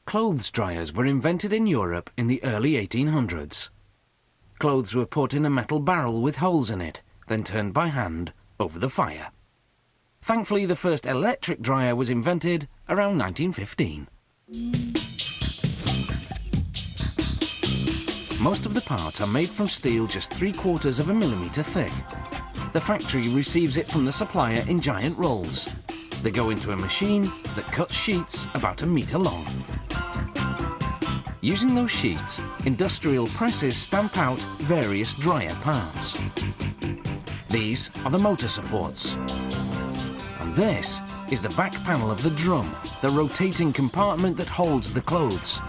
Clothes dryers were invented in Europe in the early 1800s. Clothes were put in a metal barrel with holes in it, then turned by hand over the fire. Thankfully, the first electric dryer was invented around 1915. Most of the parts are made from steel just 3/4 of a millimetre thick. The factory receives it from the supplier in giant rolls. They go into a machine that cuts sheets about 1 metre long. Using those sheets, industrial presses stamp out various dryer parts. These are the motor supports. And this is the back panel of the drum, the rotating compartment that holds the clothes.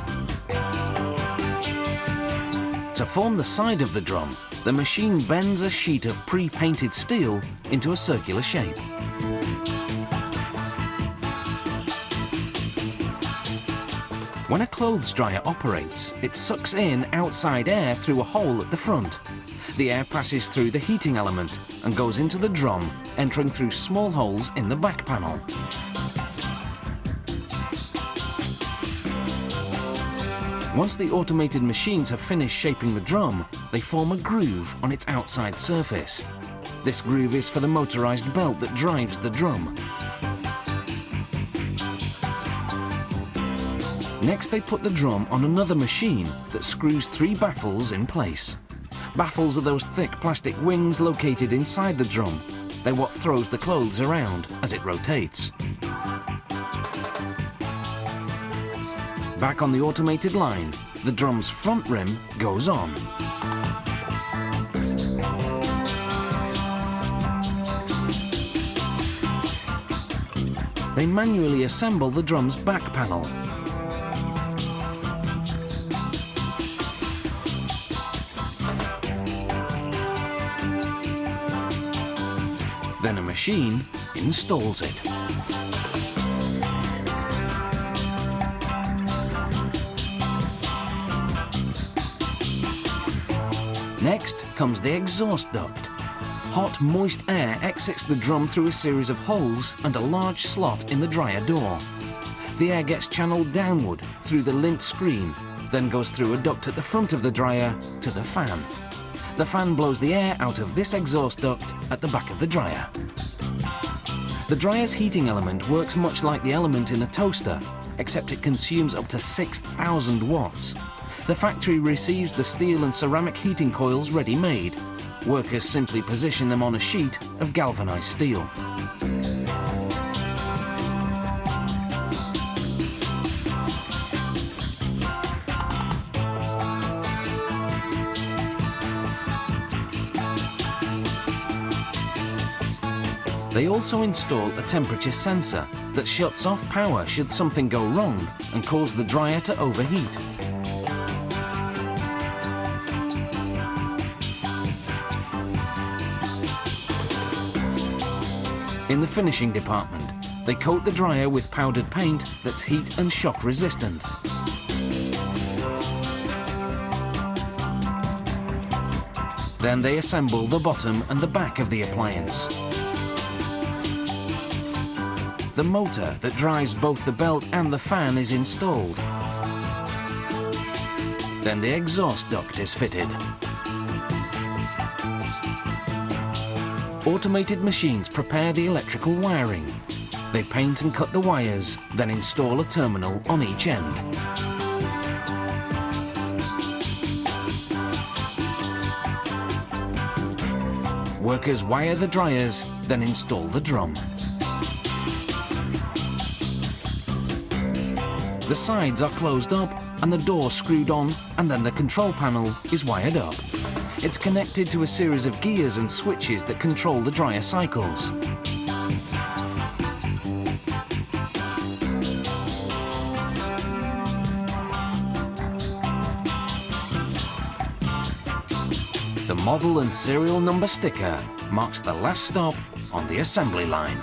To form the side of the drum, the machine bends a sheet of pre-painted steel into a circular shape. When a clothes dryer operates, it sucks in outside air through a hole at the front. The air passes through the heating element and goes into the drum, entering through small holes in the back panel. Once the automated machines have finished shaping the drum, they form a groove on its outside surface. This groove is for the motorized belt that drives the drum. Next, they put the drum on another machine that screws 3 baffles in place. Baffles are those thick plastic wings located inside the drum. They're what throws the clothes around as it rotates. Back on the automated line, the drum's front rim goes on. They manually assemble the drum's back panel. Then a machine installs it. Next comes the exhaust duct. Hot, moist air exits the drum through a series of holes and a large slot in the dryer door. The air gets channeled downward through the lint screen, then goes through a duct at the front of the dryer to the fan. The fan blows the air out of this exhaust duct at the back of the dryer. The dryer's heating element works much like the element in a toaster, except it consumes up to 6,000 watts. The factory receives the steel and ceramic heating coils ready-made. Workers simply position them on a sheet of galvanized steel. They also install a temperature sensor that shuts off power should something go wrong and cause the dryer to overheat. In the finishing department, they coat the dryer with powdered paint that's heat and shock resistant. Then they assemble the bottom and the back of the appliance. The motor that drives both the belt and the fan is installed. Then the exhaust duct is fitted. Automated machines prepare the electrical wiring. They paint and cut the wires, then install a terminal on each end. Workers wire the dryers, then install the drum. The sides are closed up and the door screwed on, and then the control panel is wired up. It's connected to a series of gears and switches that control the dryer cycles. The model and serial number sticker marks the last stop on the assembly line.